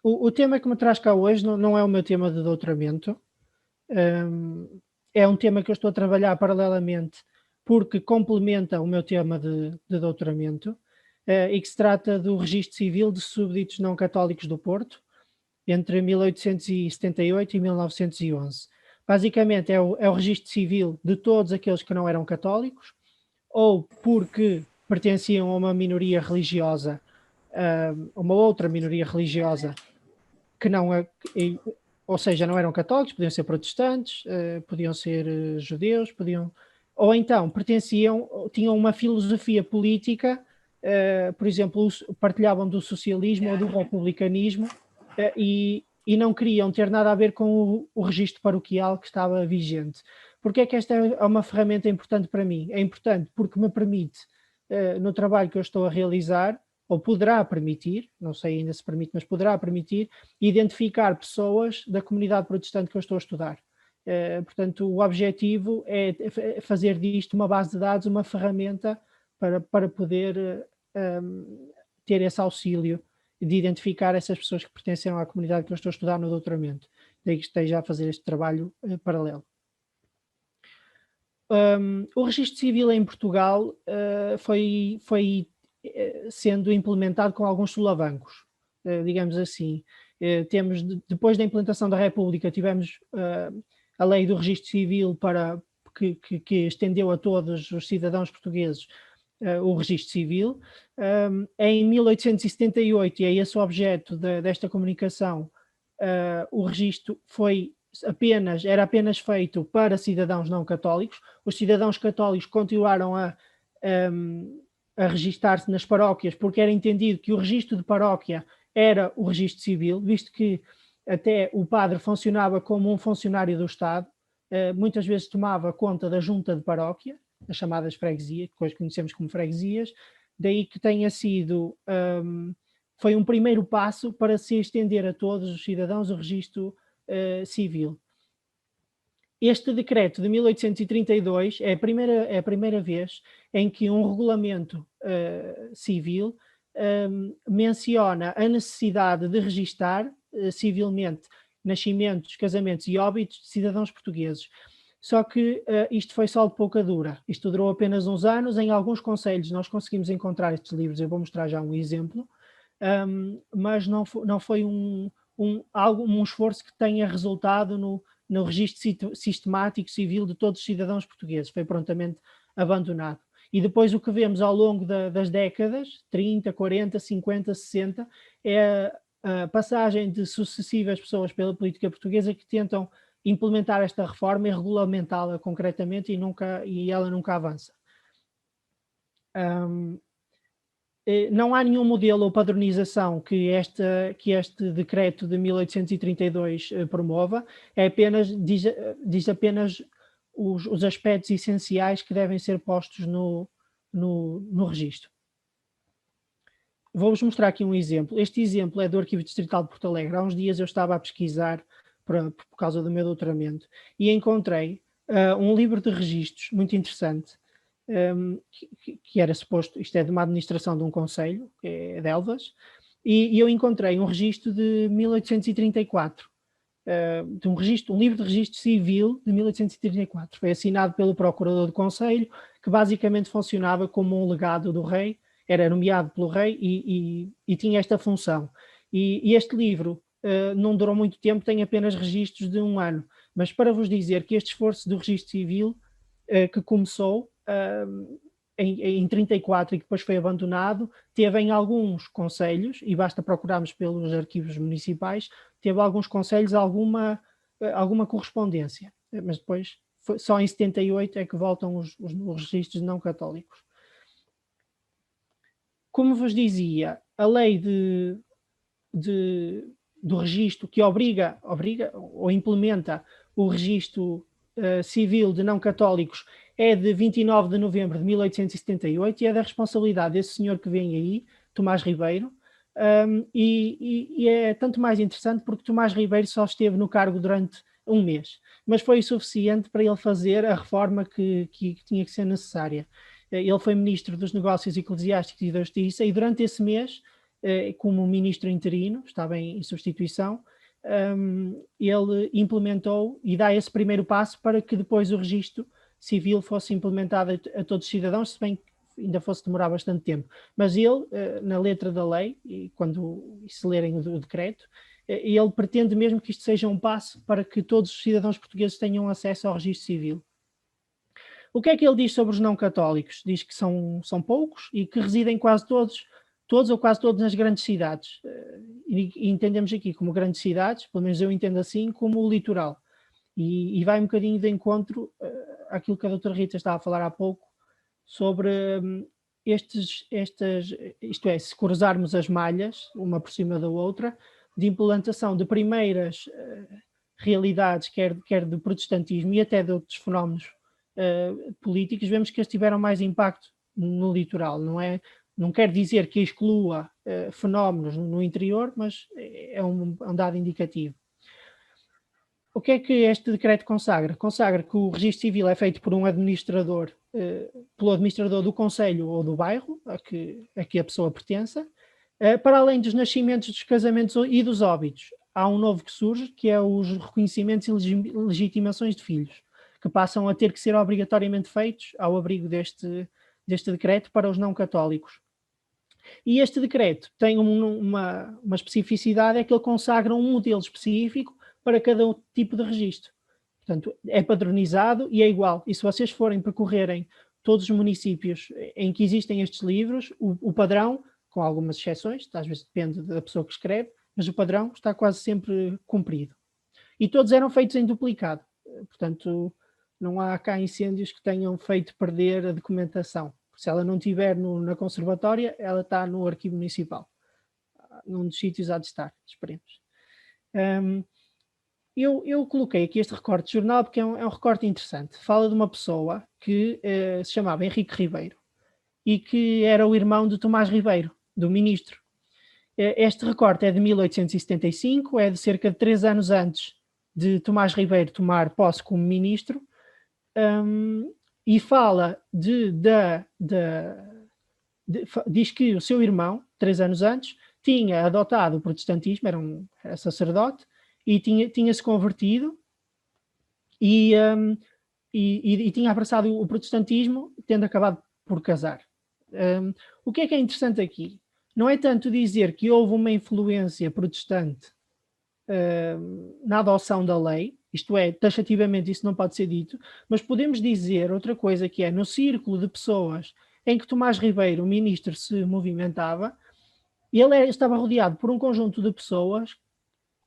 O tema que me traz cá hoje não é o meu tema de doutoramento. É um tema que eu estou a trabalhar paralelamente porque complementa o meu tema de doutoramento, e que se trata do Registro Civil de Súbditos Não Católicos do Porto, entre 1878 e 1911. Basicamente é o registro civil de todos aqueles que não eram católicos, ou porque pertenciam a uma minoria religiosa, uma outra minoria religiosa que não, ou seja, não eram católicos, podiam ser protestantes, podiam ser judeus, ou então tinham uma filosofia política, por exemplo, partilhavam do socialismo ou do republicanismo, e não queriam ter nada a ver com o registro paroquial que estava vigente. Porque é que esta é uma ferramenta importante para mim? É importante porque me permite, no trabalho que eu estou a realizar, ou poderá permitir, não sei ainda se permite, mas poderá permitir, identificar pessoas da comunidade protestante que eu estou a estudar. Portanto, o objetivo é fazer disto uma base de dados, uma ferramenta para poder ter esse auxílio de identificar essas pessoas que pertencem à comunidade que eu estou a estudar no doutoramento. Daí que esteja a fazer este trabalho paralelo. O registro civil em Portugal foi sendo implementado com alguns solavancos, digamos assim. Depois da implementação da República, tivemos a lei do registro civil que estendeu a todos os cidadãos portugueses o registro civil. Em 1878, e é esse o objeto desta comunicação, o registro era apenas feito para cidadãos não católicos. Os cidadãos católicos continuaram a registar-se nas paróquias, porque era entendido que o registro de paróquia era o registro civil, visto que até o padre funcionava como um funcionário do Estado, muitas vezes tomava conta da junta de paróquia, as chamadas freguesias, que hoje conhecemos como freguesias, daí que tenha sido, foi um primeiro passo para se estender a todos os cidadãos o registro civil. Este decreto de 1832 é a primeira vez em que um regulamento civil menciona a necessidade de registar civilmente nascimentos, casamentos e óbitos de cidadãos portugueses. Só que isto foi só de pouca dura. Isto durou apenas uns anos. Em alguns concelhos nós conseguimos encontrar estes livros. Eu vou mostrar já um exemplo. Mas não foi um esforço que tenha resultado no registro sistemático civil de todos os cidadãos portugueses. Foi prontamente abandonado. E depois o que vemos ao longo das décadas, 30, 40, 50, 60, é a passagem de sucessivas pessoas pela política portuguesa que tentam implementar esta reforma e regulamentá-la concretamente, e ela nunca avança. Não há nenhum modelo ou padronização que este decreto de 1832 promova, diz apenas os aspectos essenciais que devem ser postos no registro. Vou-vos mostrar aqui um exemplo. Este exemplo é do Arquivo Distrital de Porto Alegre. Há uns dias eu estava a pesquisar por causa do meu doutoramento e encontrei um livro de registros muito interessante, que era suposto, isto é de uma administração de um concelho, que é de Elvas, e eu encontrei um registro de 1834, de um livro de registro civil de 1834. Foi assinado pelo procurador do concelho, que basicamente funcionava como um legado do rei, era nomeado pelo rei e tinha esta função. E este livro não durou muito tempo, tem apenas registros de um ano. Mas para vos dizer que este esforço do registro civil, que começou em 34 e que depois foi abandonado, teve em alguns concelhos, e basta procurarmos pelos arquivos municipais, teve alguns concelhos alguma correspondência. Mas depois, só em 78 é que voltam os registros não católicos. Como vos dizia, a lei do registro que obriga ou implementa o registro civil de não católicos é de 29 de novembro de 1878 e é da responsabilidade desse senhor que vem aí, Tomás Ribeiro, e é tanto mais interessante porque Tomás Ribeiro só esteve no cargo durante um mês, mas foi o suficiente para ele fazer a reforma que tinha que ser necessária. Ele foi ministro dos Negócios Eclesiásticos e da Justiça e durante esse mês como ministro interino, estava em substituição, ele implementou e dá esse primeiro passo para que depois o registro civil fosse implementado a todos os cidadãos, se bem que ainda fosse demorar bastante tempo. Mas ele, na letra da lei, e quando se lerem o decreto, ele pretende mesmo que isto seja um passo para que todos os cidadãos portugueses tenham acesso ao registro civil. O que é que ele diz sobre os não católicos? Diz que são poucos e que residem quase todos ou quase todos nas grandes cidades. E entendemos aqui como grandes cidades, pelo menos eu entendo assim, como o litoral. E vai um bocadinho de encontro àquilo que a doutora Rita estava a falar há pouco, sobre isto é, se cruzarmos as malhas, uma por cima da outra, de implantação de primeiras realidades, quer do protestantismo e até de outros fenómenos políticos, vemos que eles tiveram mais impacto no litoral, não quer dizer que exclua fenómenos no interior, mas é um dado indicativo. O que é que este decreto consagra? Consagra que o registro civil é feito por um administrador, pelo administrador do concelho ou do bairro a que a pessoa pertença, para além dos nascimentos, dos casamentos e dos óbitos. Há um novo que surge, que é os reconhecimentos e legitimações de filhos, que passam a ter que ser obrigatoriamente feitos ao abrigo deste decreto para os não católicos. E este decreto tem uma especificidade, é que ele consagra um modelo específico para cada tipo de registro. Portanto, é padronizado e é igual. E se vocês forem percorrerem todos os municípios em que existem estes livros, o padrão, com algumas exceções, às vezes depende da pessoa que escreve, mas o padrão está quase sempre cumprido. E todos eram feitos em duplicado. Portanto, não há cá incêndios que tenham feito perder a documentação. Se ela não estiver na conservatória, ela está no arquivo municipal. Num dos sítios há de estar, esperemos. Eu coloquei aqui este recorte de jornal porque é um recorte interessante. Fala de uma pessoa que se chamava Henrique Ribeiro e que era o irmão de Tomás Ribeiro, do ministro. Este recorte é de 1875, é de cerca de 3 anos antes de Tomás Ribeiro tomar posse como ministro, e fala diz que o seu irmão, 3 anos antes, tinha adotado o protestantismo, era sacerdote, e tinha-se convertido e tinha abraçado o protestantismo, tendo acabado por casar. O que é interessante aqui? Não é tanto dizer que houve uma influência protestante na adoção da lei, isto é, taxativamente isso não pode ser dito, mas podemos dizer outra coisa, que é no círculo de pessoas em que Tomás Ribeiro, o ministro, se movimentava, ele estava rodeado por um conjunto de pessoas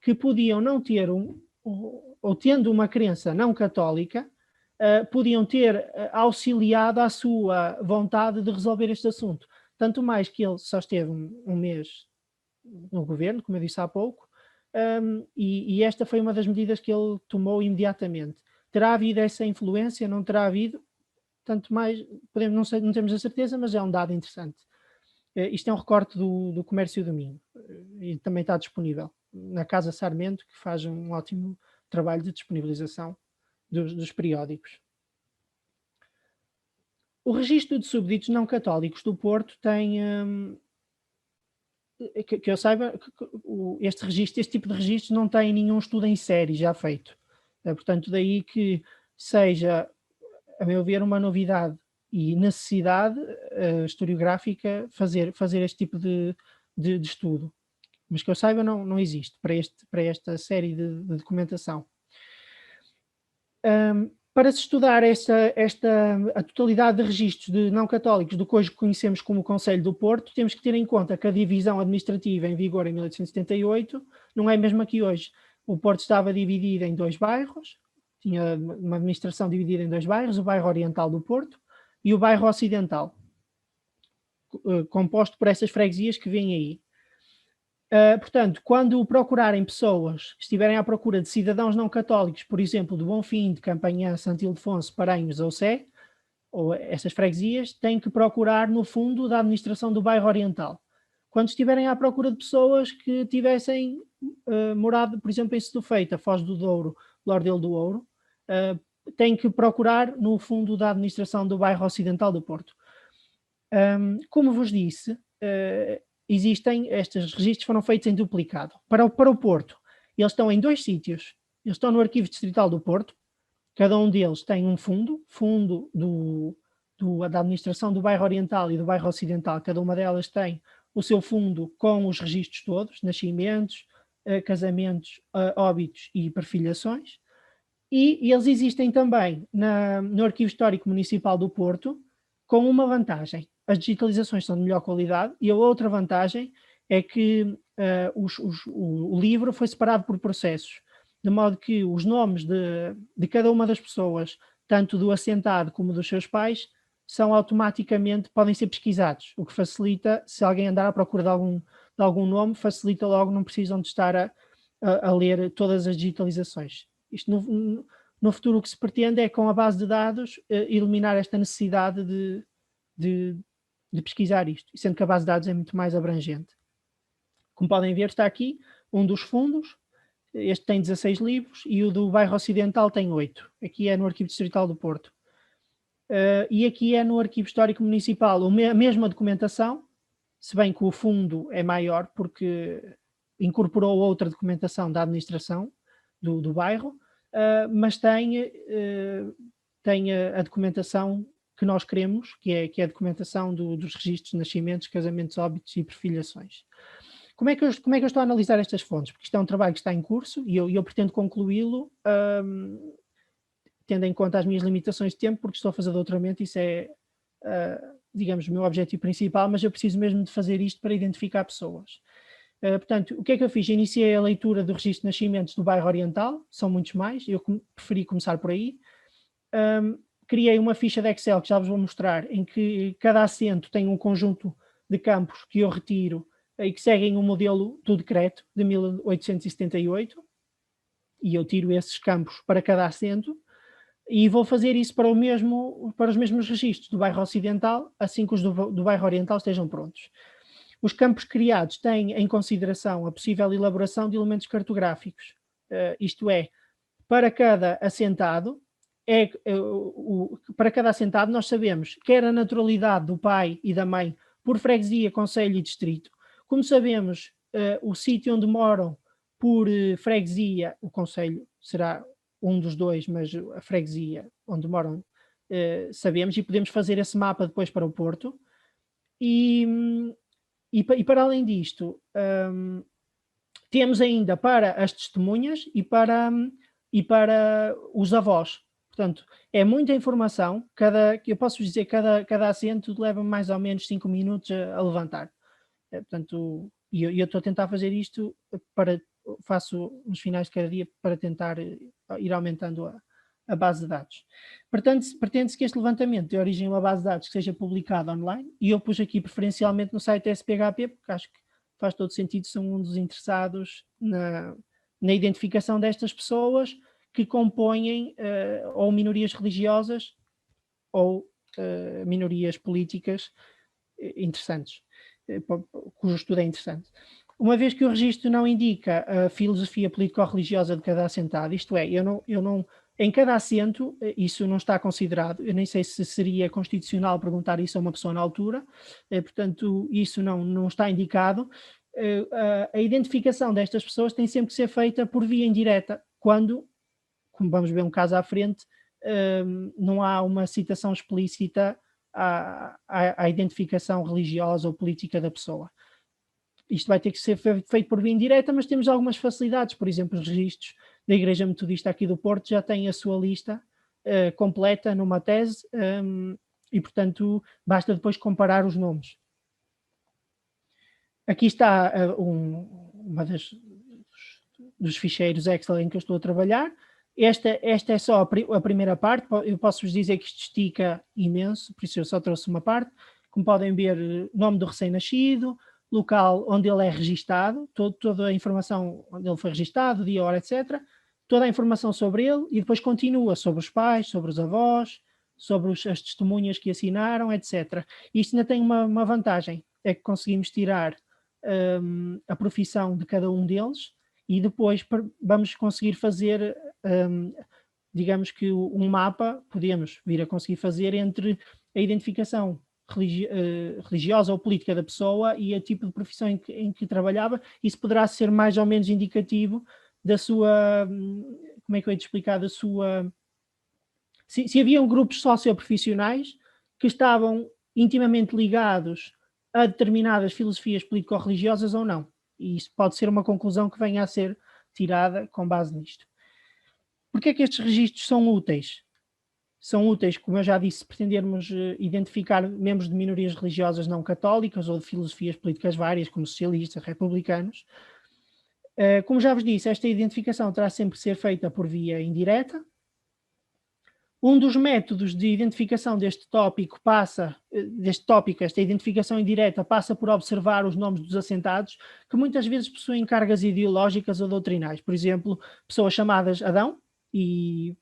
que podiam não ter, ou tendo uma crença não católica, podiam ter auxiliado à sua vontade de resolver este assunto. Tanto mais que ele só esteve um mês no governo, como eu disse há pouco, e esta foi uma das medidas que ele tomou imediatamente. Terá havido essa influência? Não terá havido? Tanto mais, não temos a certeza, mas é um dado interessante. Isto é um recorte do Comércio Domingo e também está disponível na Casa Sarmento, que faz um ótimo trabalho de disponibilização dos periódicos. O registro de súbditos não católicos do Porto tem, que eu saiba, este tipo de registro não tem nenhum estudo em série já feito. Portanto, daí que seja, a meu ver, uma novidade e necessidade historiográfica fazer este tipo de estudo. Mas que eu saiba não existe para esta série de documentação. Para se estudar a totalidade de registros de não católicos do que hoje conhecemos como o Conselho do Porto, temos que ter em conta que a divisão administrativa em vigor em 1878 não é a mesma que hoje. O Porto estava dividido em 2 bairros, tinha uma administração dividida em 2 bairros, o bairro Oriental do Porto e o bairro Ocidental, composto por essas freguesias que vêm aí. Portanto, quando procurarem pessoas, estiverem à procura de cidadãos não católicos, por exemplo, de Bonfim, de Campanhã, Santo Ildefonso, Paranhos ou Sé, ou essas freguesias, têm que procurar no fundo da administração do bairro Oriental. Quando estiverem à procura de pessoas que tivessem morado, por exemplo, em Setúbal, Foz do Douro, Lordelo do Ouro, têm que procurar no fundo da administração do bairro Ocidental do Porto. Como vos disse, estes registros foram feitos em duplicado. Para o Porto, eles estão em 2 sítios. Eles estão no Arquivo Distrital do Porto, cada um deles tem um fundo da administração do bairro Oriental e do bairro Ocidental, cada uma delas tem o seu fundo com os registros todos, nascimentos, casamentos, óbitos e perfilhações. E eles existem também no Arquivo Histórico Municipal do Porto, com uma vantagem: as digitalizações são de melhor qualidade, e a outra vantagem é que o livro foi separado por processos, de modo que os nomes de cada uma das pessoas, tanto do assentado como dos seus pais, são automaticamente, podem ser pesquisados, o que facilita, se alguém andar à procura de algum nome, facilita logo, não precisam de estar a ler todas as digitalizações. Isto no futuro o que se pretende é, com a base de dados, eliminar esta necessidade de pesquisar isto, sendo que a base de dados é muito mais abrangente. Como podem ver, está aqui um dos fundos, este tem 16 livros e o do bairro Ocidental tem 8. Aqui é no Arquivo Distrital do Porto. E aqui é no Arquivo Histórico Municipal a mesma documentação, se bem que o fundo é maior porque incorporou outra documentação da administração do bairro, mas tem a documentação que nós queremos, que é a documentação dos registros de nascimentos, casamentos, óbitos e perfilhações. Como é que eu estou a analisar estas fontes? Porque isto é um trabalho que está em curso e eu pretendo concluí-lo tendo em conta as minhas limitações de tempo, porque estou a fazer doutoramento, isso é, digamos, o meu objetivo principal, mas eu preciso mesmo de fazer isto para identificar pessoas. Portanto, o que é que eu fiz? Iniciei a leitura do registro de nascimentos do bairro Oriental, são muitos mais, eu preferi começar por aí. Criei uma ficha de Excel que já vos vou mostrar, em que cada assento tem um conjunto de campos que eu retiro e que seguem o modelo do decreto de 1878, e eu tiro esses campos para cada assento, e vou fazer isso para os mesmos registros do bairro Ocidental, assim que os do bairro Oriental estejam prontos. Os campos criados têm em consideração a possível elaboração de elementos cartográficos, isto é, para cada assentado, nós sabemos quer a naturalidade do pai e da mãe por freguesia, concelho e distrito, como sabemos o sítio onde moram por freguesia, o concelho será um dos dois, mas a freguesia onde moram sabemos, e podemos fazer esse mapa depois para o Porto. E para além disto, temos ainda para as testemunhas e para os avós. Portanto, é muita informação. Eu posso dizer que cada assento leva mais ou menos 5 minutos a levantar. Portanto, eu estou a tentar fazer isto, faço nos finais de cada dia para tentar ir aumentando a base de dados. Pretende-se que este levantamento dê origem a uma base de dados que seja publicada online, e eu pus aqui preferencialmente no site SPHP, porque acho que faz todo sentido, são um dos interessados na identificação destas pessoas que compõem ou minorias religiosas ou minorias políticas interessantes, cujo estudo é interessante. Uma vez que o registro não indica a filosofia político-religiosa de cada assentado, isto é, em cada assento, isso não está considerado. Eu nem sei se seria constitucional perguntar isso a uma pessoa na altura, portanto, isso não está indicado. A identificação destas pessoas tem sempre que ser feita por via indireta, quando, como vamos ver um caso à frente, não há uma citação explícita à identificação religiosa ou política da pessoa. Isto vai ter que ser feito por via indireta, mas temos algumas facilidades. Por exemplo, os registros da Igreja Metodista aqui do Porto já têm a sua lista completa numa tese, e, portanto, basta depois comparar os nomes. Aqui está uma dos ficheiros Excel em que eu estou a trabalhar. Esta é só a primeira parte. Eu posso-vos dizer que isto estica imenso, por isso eu só trouxe uma parte. Como podem ver, nome do recém-nascido, local onde ele é registado, toda a informação onde ele foi registado, dia, hora, etc. Toda a informação sobre ele, e depois continua sobre os pais, sobre os avós, sobre as testemunhas que assinaram, etc. Isto ainda tem uma vantagem, é que conseguimos tirar a profissão de cada um deles, e depois vamos conseguir fazer, digamos que um mapa, podemos vir a conseguir fazer entre a identificação religiosa ou política da pessoa e o tipo de profissão em que trabalhava. Isso poderá ser mais ou menos indicativo da sua, como é que eu ia te explicar, da sua... Se haviam grupos socioprofissionais que estavam intimamente ligados a determinadas filosofias político-religiosas ou não. E isso pode ser uma conclusão que venha a ser tirada com base nisto. Porquê é que estes registros são úteis? São úteis, como eu já disse, se pretendermos identificar membros de minorias religiosas não católicas ou de filosofias políticas várias, como socialistas, republicanos. Como já vos disse, esta identificação terá sempre que ser feita por via indireta. Um dos métodos de identificação deste tópico, esta identificação indireta, passa por observar os nomes dos assentados, que muitas vezes possuem cargas ideológicas ou doutrinais. Por exemplo, pessoas chamadas Adão, e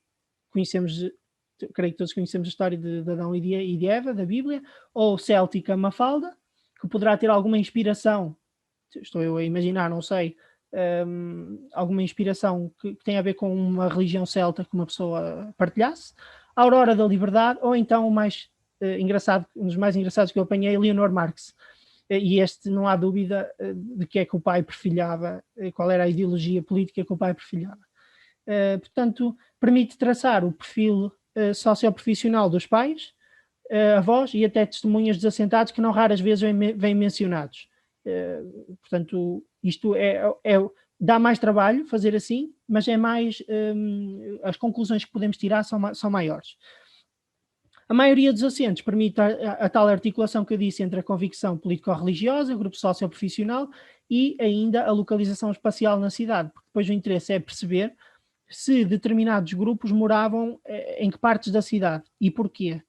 creio que todos conhecemos a história de Adão e de Eva, da Bíblia, ou céltica Mafalda, que poderá ter alguma inspiração, estou eu a imaginar, não sei, alguma inspiração que tem a ver com uma religião celta que uma pessoa partilhasse, a Aurora da Liberdade, ou então o mais engraçado, um dos mais engraçados que eu apanhei, Leonor Marx. E este não há dúvida de que é que o pai perfilhava, qual era a ideologia política que o pai perfilhava. Portanto, permite traçar o perfil socioprofissional dos pais, avós e até testemunhas dos assentados que não raras vezes vêm mencionados. Portanto, isto dá mais trabalho fazer assim, mas é mais, as conclusões que podemos tirar são maiores. A maioria dos assentos permite a tal articulação que eu disse entre a convicção político-religiosa, o grupo socio-profissional e ainda a localização espacial na cidade, porque depois o interesse é perceber se determinados grupos moravam em que partes da cidade e porquê,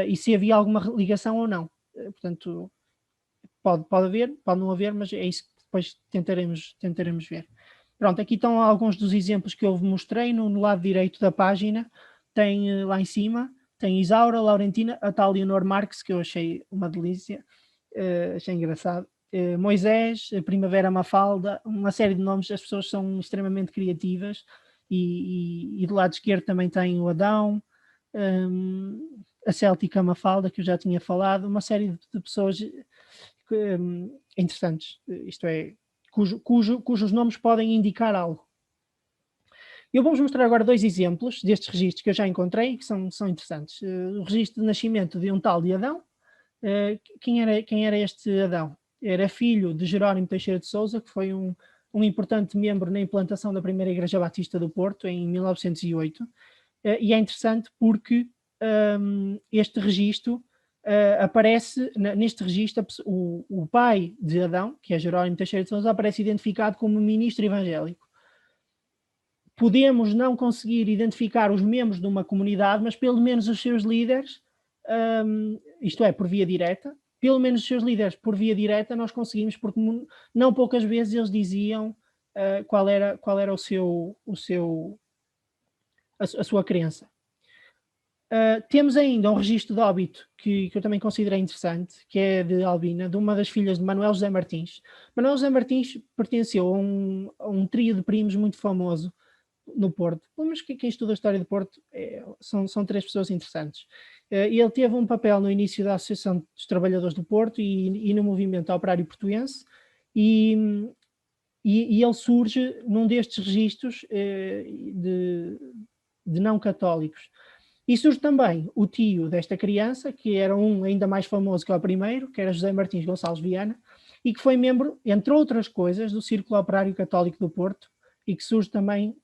e se havia alguma ligação ou não. Portanto, pode haver, pode não haver, mas é isso que depois tentaremos ver. Pronto, aqui estão alguns dos exemplos que eu vos mostrei. No lado direito da página tem lá em cima, tem Isaura, Laurentina, a tal Leonor Marx, que eu achei uma delícia, achei engraçado. Moisés, Primavera Mafalda, uma série de nomes. As pessoas são extremamente criativas. E do lado esquerdo também tem o Adão, a Céltica Mafalda, que eu já tinha falado, uma série de pessoas interessantes, isto é, cujos nomes podem indicar algo. Eu vou-vos mostrar agora dois exemplos destes registros que eu já encontrei e que são interessantes. O registro de nascimento de um tal de Adão. Quem era este Adão? Era filho de Jerónimo Teixeira de Sousa, que foi um importante membro na implantação da primeira Igreja Batista do Porto, em 1908. E é interessante porque este registro aparece, neste registro, o pai de Adão, que é Jerónimo Teixeira de Sousa, aparece identificado como ministro evangélico. Podemos não conseguir identificar os membros de uma comunidade, mas pelo menos os seus líderes, isto é, por via direta, pelo menos os seus líderes por via direta nós conseguimos, porque não poucas vezes eles diziam qual era a sua crença. Temos ainda um registro de óbito que eu também considerei interessante, que é de Albina, de uma das filhas de Manuel José Martins. Manuel José Martins pertenceu a um trio de primos muito famoso no Porto. Mas quem estuda a história do Porto são três pessoas interessantes. Ele teve um papel no início da Associação dos Trabalhadores do Porto e no movimento operário portuense, e ele surge num destes registros de não católicos. E surge também o tio desta criança, que era um ainda mais famoso que o primeiro, que era José Martins Gonçalves Viana, e que foi membro, entre outras coisas, do Círculo Operário Católico do Porto, e que surge também,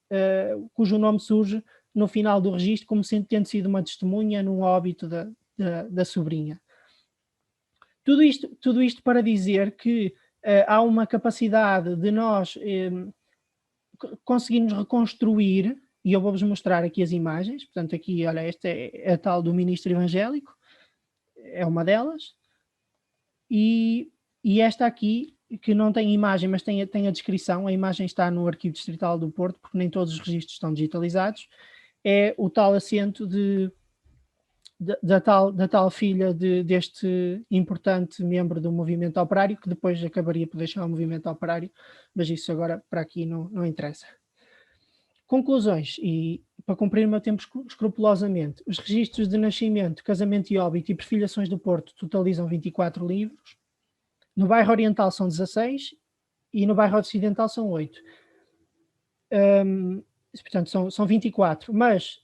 cujo nome surge no final do registro como tendo sido uma testemunha num óbito da sobrinha. Tudo isto para dizer que há uma capacidade de nós conseguirmos reconstruir, e eu vou-vos mostrar aqui as imagens. Portanto, aqui, olha, esta é a tal do ministro evangélico, é uma delas, e esta aqui, que não tem imagem, mas tem a descrição, a imagem está no Arquivo Distrital do Porto, porque nem todos os registros estão digitalizados, é o tal assento da tal filha deste importante membro do movimento operário, que depois acabaria por deixar o movimento operário, mas isso agora para aqui não interessa. Conclusões, e para cumprir o meu tempo escrupulosamente. Os registros de nascimento, casamento e óbito e perfilhações do Porto totalizam 24 livros. No bairro Oriental são 16 e no bairro Ocidental são 8. Portanto, são 24, mas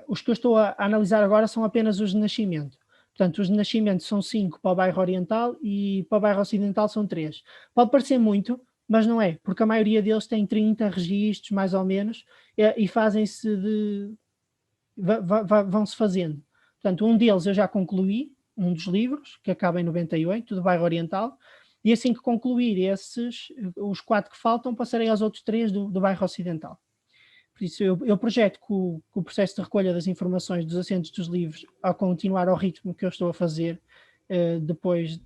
os que eu estou a analisar agora são apenas os de nascimento. Portanto, os de nascimento são 5 para o bairro Oriental e para o bairro Ocidental são 3. Pode parecer muito, mas não é, porque a maioria deles tem 30 registros, mais ou menos, e fazem-se de... vão-se fazendo. Portanto, um deles eu já concluí, um dos livros, que acaba em 98, do bairro Oriental, e assim que concluir os 4 que faltam, passarei aos outros 3 do bairro Ocidental. Por isso, eu projeto que o processo de recolha das informações dos assentos dos livros, a continuar ao ritmo que eu estou a fazer depois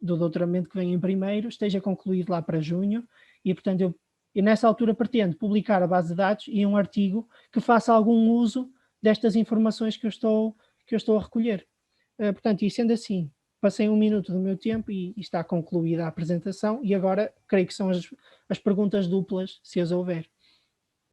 do doutoramento que vem em primeiro, esteja concluído lá para junho, e portanto eu nessa altura pretendo publicar a base de dados e um artigo que faça algum uso destas informações que eu estou a recolher. Portanto, e sendo assim, passei 1 minuto do meu tempo e está concluída a apresentação, e agora creio que são as perguntas duplas, se as houver.